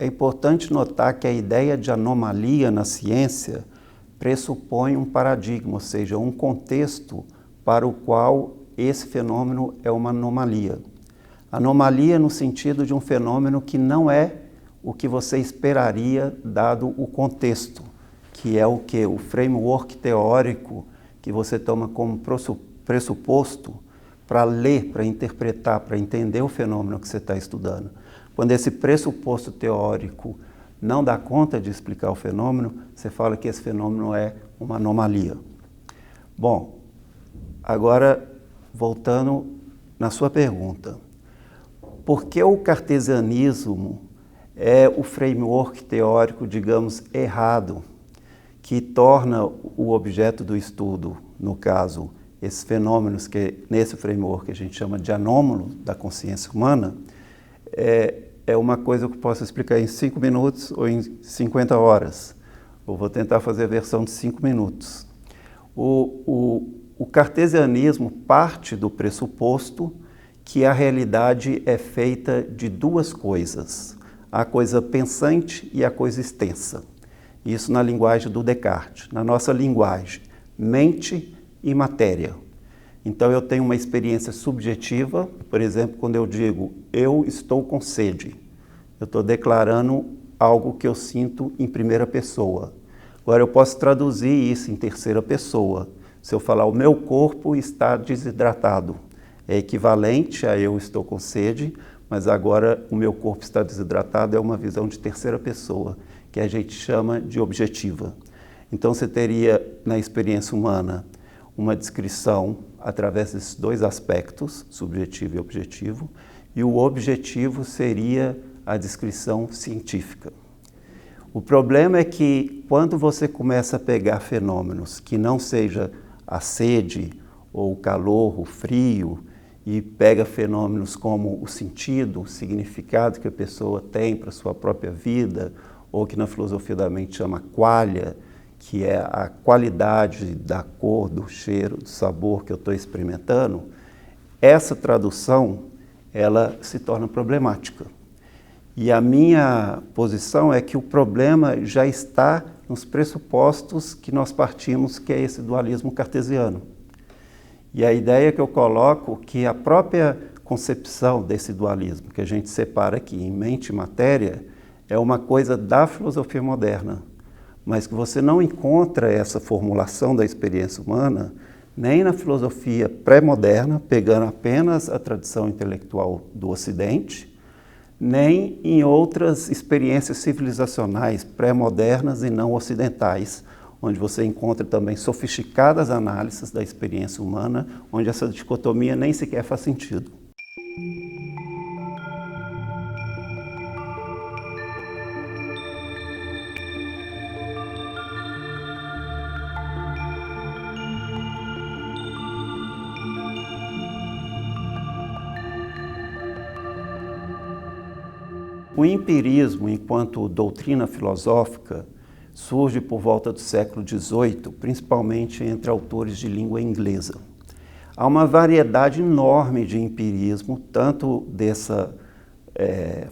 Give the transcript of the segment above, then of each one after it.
É importante notar que a ideia de anomalia na ciência pressupõe um paradigma, ou seja, um contexto para o qual esse fenômeno é uma anomalia. Anomalia no sentido de um fenômeno que não é o que você esperaria dado o contexto, que é o que? O framework teórico que você toma como pressuposto para ler, para interpretar, para entender o fenômeno que você está estudando. Quando esse pressuposto teórico não dá conta de explicar o fenômeno, você fala que esse fenômeno é uma anomalia. Bom, agora voltando na sua pergunta. Por que o cartesianismo é o framework teórico, digamos, errado, que torna o objeto do estudo, no caso, esses fenômenos que nesse framework a gente chama de anômalo da consciência humana, é uma coisa que eu posso explicar em 5 minutos ou em 50 horas. Eu vou tentar fazer a versão de 5 minutos. O cartesianismo parte do pressuposto que a realidade é feita de duas coisas, a coisa pensante e a coisa extensa. Isso na linguagem do Descartes. Na nossa linguagem, mente e matéria. Então eu tenho uma experiência subjetiva, por exemplo, quando eu digo eu estou com sede, eu estou declarando algo que eu sinto em primeira pessoa. Agora eu posso traduzir isso em terceira pessoa. Se eu falar o meu corpo está desidratado, é equivalente a eu estou com sede, mas agora o meu corpo está desidratado é uma visão de terceira pessoa, que a gente chama de objetiva. Então você teria na experiência humana uma descrição através desses dois aspectos, subjetivo e objetivo, e o objetivo seria a descrição científica. O problema é que quando você começa a pegar fenômenos que não seja a sede, ou o calor, o frio, e pega fenômenos como o sentido, o significado que a pessoa tem para a sua própria vida, ou que na filosofia da mente chama qualia, que é a qualidade da cor, do cheiro, do sabor que eu estou experimentando, essa tradução ela se torna problemática. E a minha posição é que o problema já está nos pressupostos que nós partimos, que é esse dualismo cartesiano. E a ideia que eu coloco que a própria concepção desse dualismo, que a gente separa aqui em mente e matéria, é uma coisa da filosofia moderna, mas que você não encontra essa formulação da experiência humana nem na filosofia pré-moderna, pegando apenas a tradição intelectual do Ocidente, nem em outras experiências civilizacionais pré-modernas e não ocidentais, onde você encontra também sofisticadas análises da experiência humana, onde essa dicotomia nem sequer faz sentido. O empirismo, enquanto doutrina filosófica, surge por volta do século XVIII, principalmente entre autores de língua inglesa. Há uma variedade enorme de empirismo, tanto dessa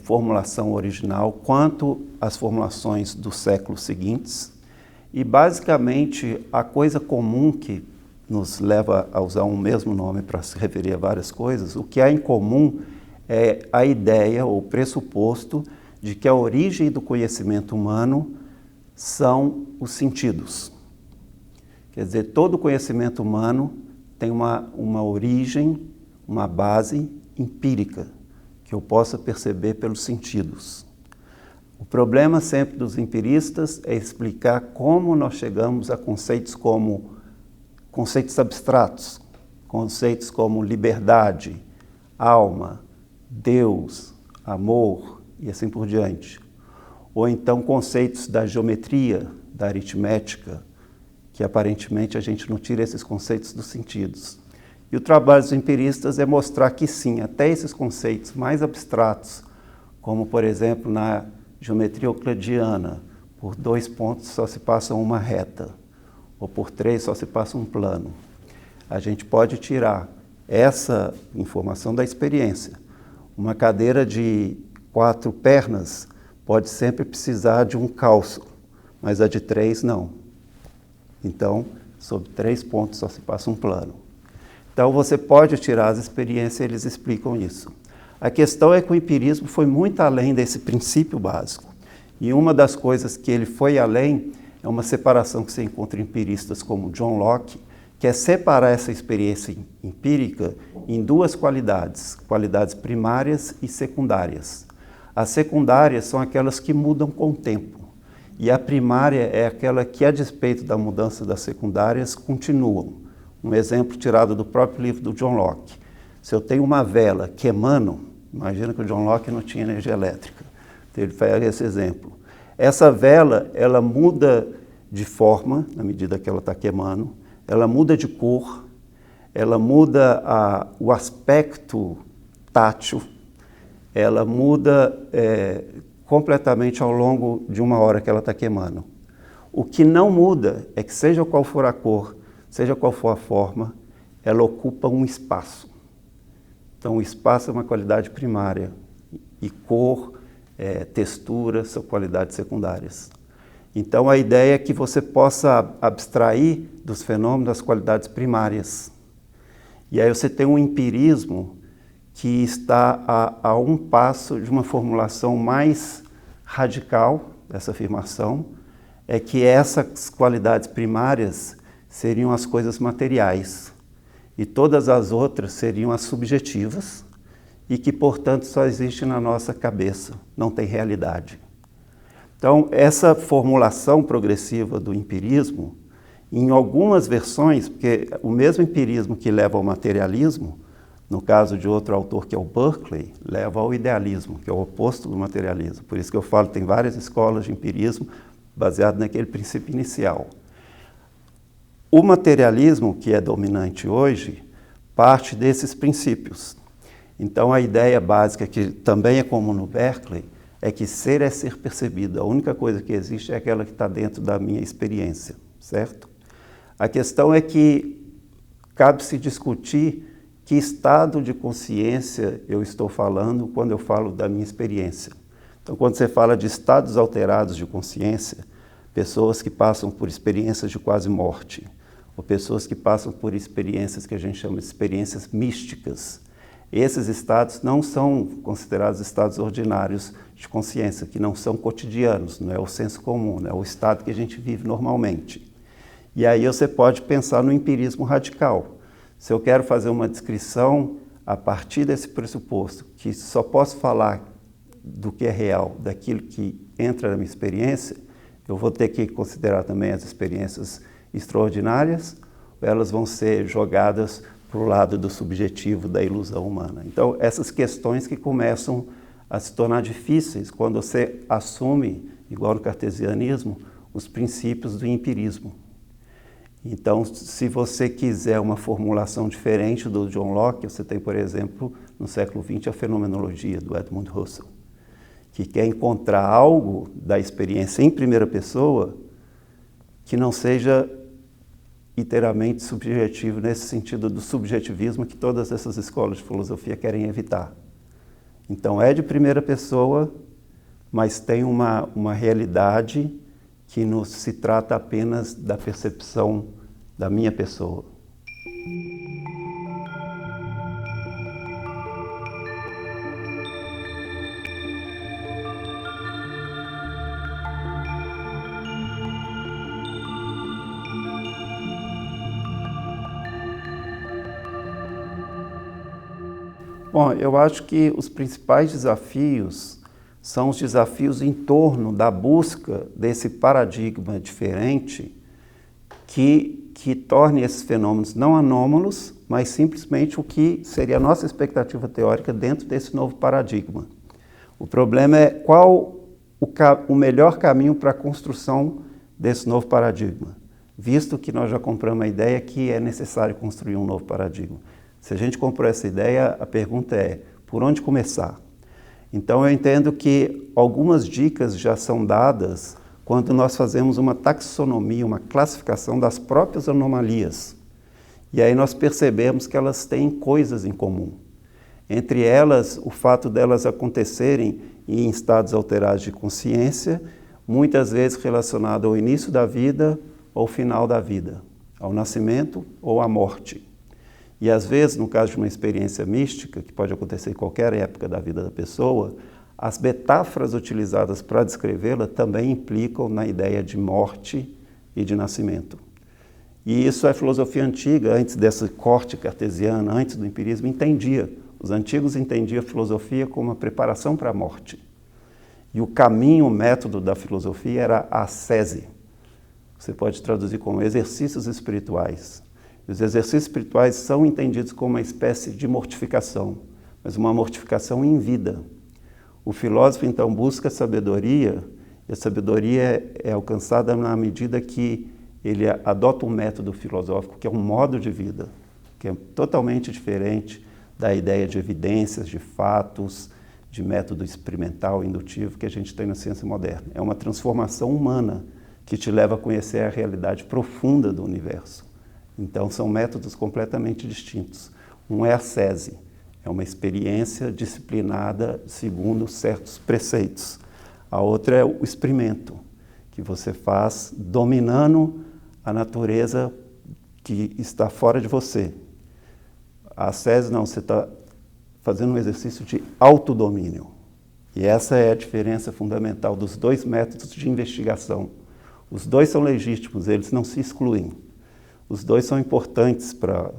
formulação original, quanto as formulações dos séculos seguintes. E, basicamente, a coisa comum que nos leva a usar um mesmo nome para se referir a várias coisas, o que há em comum é a ideia ou pressuposto de que a origem do conhecimento humano são os sentidos. Quer dizer, todo conhecimento humano tem uma origem, uma base empírica, que eu possa perceber pelos sentidos. O problema sempre dos empiristas é explicar como nós chegamos a conceitos como conceitos abstratos, conceitos como liberdade, alma, Deus, amor e assim por diante. Ou então conceitos da geometria, da aritmética, que aparentemente a gente não tira esses conceitos dos sentidos. E o trabalho dos empiristas é mostrar que sim, até esses conceitos mais abstratos, como por exemplo na geometria euclidiana, por 2 pontos só se passa uma reta, ou por 3 só se passa um plano. A gente pode tirar essa informação da experiência. Uma cadeira de 4 pernas pode sempre precisar de um cálculo, mas a de 3 não. Então, sobre 3 pontos só se passa um plano. Então, você pode tirar as experiências, eles explicam isso. A questão é que o empirismo foi muito além desse princípio básico. E uma das coisas que ele foi além é uma separação que você encontra em empiristas como John Locke, que é separar essa experiência empírica em 2 qualidades, qualidades primárias e secundárias. As secundárias são aquelas que mudam com o tempo, e a primária é aquela que, a despeito da mudança das secundárias, continuam. Um exemplo tirado do próprio livro do John Locke. Se eu tenho uma vela queimando, imagina que o John Locke não tinha energia elétrica, então ele faz esse exemplo. Essa vela, ela muda de forma, na medida que ela está queimando, ela muda de cor, ela muda o aspecto tátil, ela muda completamente ao longo de uma hora que ela está queimando. O que não muda é que, seja qual for a cor, seja qual for a forma, ela ocupa um espaço. Então, o espaço é uma qualidade primária e cor, textura são qualidades secundárias. Então, a ideia é que você possa abstrair dos fenômenos as qualidades primárias. E aí você tem um empirismo que está a um passo de uma formulação mais radical dessa afirmação, é que essas qualidades primárias seriam as coisas materiais e todas as outras seriam as subjetivas e que, portanto, só existem na nossa cabeça, não tem realidade. Então, essa formulação progressiva do empirismo, em algumas versões, porque o mesmo empirismo que leva ao materialismo, no caso de outro autor que é o Berkeley, leva ao idealismo, que é o oposto do materialismo. Por isso que eu falo, tem várias escolas de empirismo baseado naquele princípio inicial. O materialismo, que é dominante hoje, parte desses princípios. Então, a ideia básica, que também é comum no Berkeley, é que ser é ser percebido. A única coisa que existe é aquela que está dentro da minha experiência, certo? A questão é que cabe-se discutir que estado de consciência eu estou falando quando eu falo da minha experiência. Então, quando você fala de estados alterados de consciência, pessoas que passam por experiências de quase morte, ou pessoas que passam por experiências que a gente chama de experiências místicas, esses estados não são considerados estados ordinários de consciência, que não são cotidianos, não é o senso comum, é o estado que a gente vive normalmente. E aí você pode pensar no empirismo radical. Se eu quero fazer uma descrição a partir desse pressuposto, que só posso falar do que é real, daquilo que entra na minha experiência, eu vou ter que considerar também as experiências extraordinárias, ou elas vão ser jogadas para o lado do subjetivo, da ilusão humana. Então, essas questões que começam a se tornar difíceis quando você assume, igual no cartesianismo, os princípios do empirismo. Então, se você quiser uma formulação diferente do John Locke, você tem, por exemplo, no século XX, a fenomenologia do Edmund Husserl, que quer encontrar algo da experiência em primeira pessoa que não seja inteiramente subjetivo, nesse sentido do subjetivismo que todas essas escolas de filosofia querem evitar. Então, é de primeira pessoa, mas tem uma realidade que não se trata apenas da percepção da minha pessoa. Bom, eu acho que os principais desafios são os desafios em torno da busca desse paradigma diferente que torne esses fenômenos não anômalos, mas simplesmente o que seria a nossa expectativa teórica dentro desse novo paradigma. O problema é qual o melhor caminho para a construção desse novo paradigma, visto que nós já compramos a ideia que é necessário construir um novo paradigma. Se a gente comprou essa ideia, a pergunta é, por onde começar? Então, eu entendo que algumas dicas já são dadas quando nós fazemos uma taxonomia, uma classificação das próprias anomalias. E aí nós percebemos que elas têm coisas em comum. Entre elas, o fato delas acontecerem em estados alterados de consciência, muitas vezes relacionado ao início da vida ou final da vida, ao nascimento ou à morte. E às vezes, no caso de uma experiência mística, que pode acontecer em qualquer época da vida da pessoa, as metáforas utilizadas para descrevê-la também implicam na ideia de morte e de nascimento. E isso a filosofia antiga, antes desse corte cartesiano, antes do empirismo, entendia. Os antigos entendiam a filosofia como uma preparação para a morte. E o caminho, o método da filosofia era a ascese. Você pode traduzir como exercícios espirituais. Os exercícios espirituais são entendidos como uma espécie de mortificação, mas uma mortificação em vida. O filósofo, então, busca sabedoria, e a sabedoria é alcançada na medida que ele adota um método filosófico, que é um modo de vida, que é totalmente diferente da ideia de evidências, de fatos, de método experimental, indutivo, que a gente tem na ciência moderna. É uma transformação humana que te leva a conhecer a realidade profunda do universo. Então, são métodos completamente distintos. Um é a ascese, é uma experiência disciplinada segundo certos preceitos. A outra é o experimento, que você faz dominando a natureza que está fora de você. A ascese não, você está fazendo um exercício de autodomínio. E essa é a diferença fundamental dos dois métodos de investigação. Os dois são legítimos, eles não se excluem. Os dois são importantes para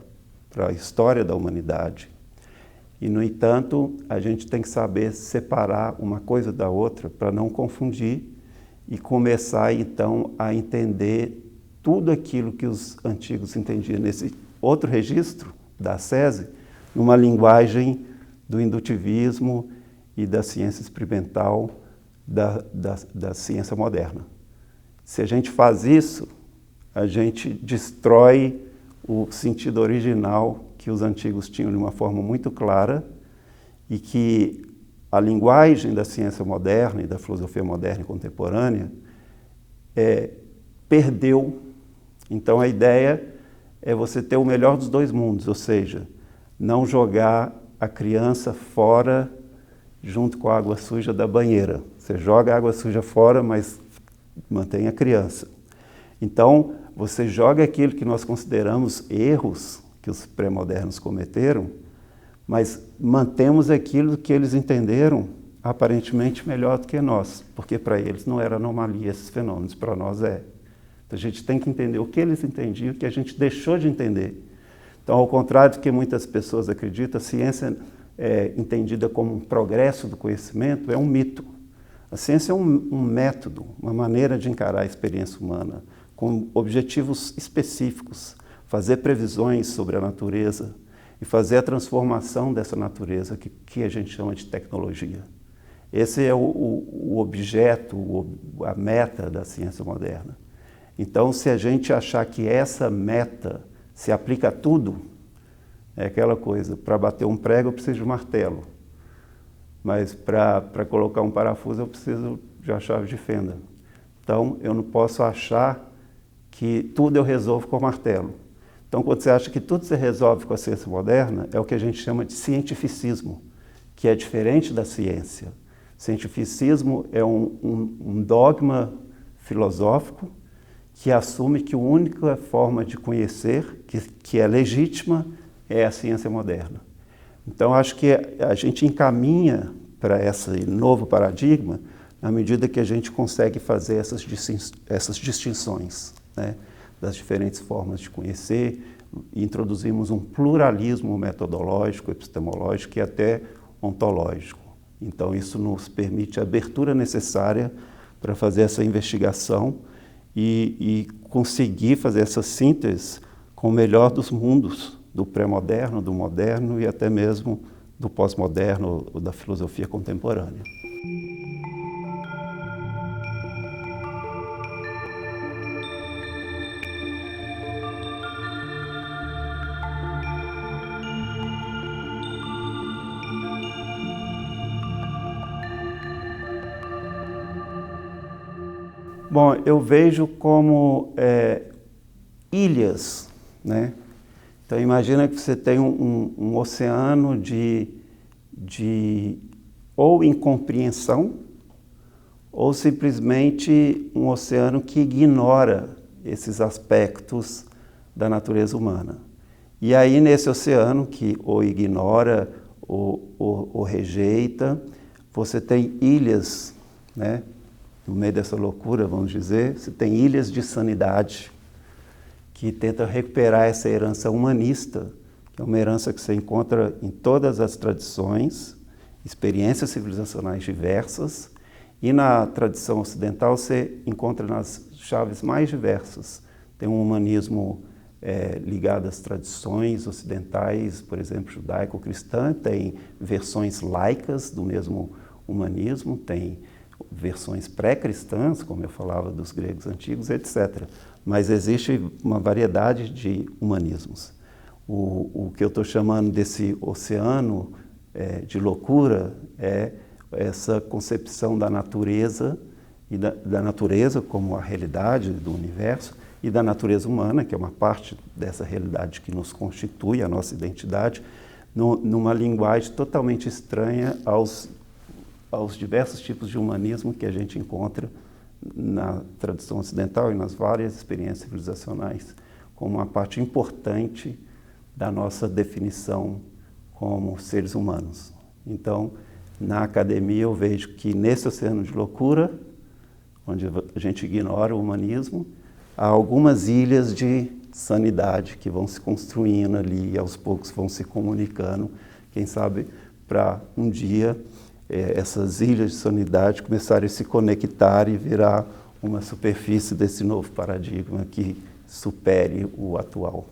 a história da humanidade. E, no entanto, a gente tem que saber separar uma coisa da outra para não confundir e começar, então, a entender tudo aquilo que os antigos entendiam nesse outro registro da ascese, numa linguagem do indutivismo e da ciência experimental da ciência moderna. Se a gente faz isso, a gente destrói o sentido original que os antigos tinham de uma forma muito clara e que a linguagem da ciência moderna e da filosofia moderna e contemporânea perdeu. Então a ideia é você ter o melhor dos dois mundos, ou seja, não jogar a criança fora junto com a água suja da banheira. Você joga a água suja fora, mas mantém a criança. Então, você joga aquilo que nós consideramos erros que os pré-modernos cometeram, mas mantemos aquilo que eles entenderam aparentemente melhor do que nós, porque para eles não era anomalia esses fenômenos, para nós é. Então, a gente tem que entender o que eles entendiam e o que a gente deixou de entender. Então, ao contrário do que muitas pessoas acreditam, a ciência entendida como um progresso do conhecimento é um mito. A ciência é um método, uma maneira de encarar a experiência humana, com objetivos específicos, fazer previsões sobre a natureza e fazer a transformação dessa natureza que a gente chama de tecnologia. Esse é o objeto, a meta da ciência moderna. Então, se a gente achar que essa meta se aplica a tudo, é aquela coisa, para bater um prego eu preciso de um martelo, mas para colocar um parafuso eu preciso de uma chave de fenda. Então, eu não posso achar que tudo eu resolvo com o martelo. Então, quando você acha que tudo se resolve com a ciência moderna, é o que a gente chama de cientificismo, que é diferente da ciência. Cientificismo é um dogma filosófico que assume que a única forma de conhecer, que é legítima, é a ciência moderna. Então, acho que a gente encaminha para esse novo paradigma na medida que a gente consegue fazer essas distinções, né, das diferentes formas de conhecer, e introduzimos um pluralismo metodológico, epistemológico e até ontológico. Então, isso nos permite a abertura necessária para fazer essa investigação e conseguir fazer essa síntese com o melhor dos mundos, do pré-moderno, do moderno e até mesmo do pós-moderno ou da filosofia contemporânea. Bom, eu vejo como ilhas, né? Então, imagina que você tem um oceano de de ou incompreensão ou simplesmente um oceano que ignora esses aspectos da natureza humana. E aí nesse oceano que ou ignora ou rejeita, você tem ilhas, né? No meio dessa loucura, vamos dizer, você tem ilhas de sanidade que tentam recuperar essa herança humanista, que é uma herança que você encontra em todas as tradições, experiências civilizacionais diversas, e na tradição ocidental você encontra nas chaves mais diversas. Tem um humanismo ligado às tradições ocidentais, por exemplo, judaico-cristã, tem versões laicas do mesmo humanismo, tem versões pré-cristãs, como eu falava dos gregos antigos, etc. Mas existe uma variedade de humanismos. O que eu estou chamando desse oceano de loucura é essa concepção da natureza, e da natureza como a realidade do universo, e da natureza humana, que é uma parte dessa realidade que nos constitui, a nossa identidade, numa linguagem totalmente estranha aos diversos tipos de humanismo que a gente encontra na tradição ocidental e nas várias experiências civilizacionais, como uma parte importante da nossa definição como seres humanos. Então, na academia eu vejo que nesse oceano de loucura, onde a gente ignora o humanismo, há algumas ilhas de sanidade que vão se construindo ali e aos poucos vão se comunicando, quem sabe para um dia essas ilhas de sanidade começarem a se conectar e virar uma superfície desse novo paradigma que supere o atual.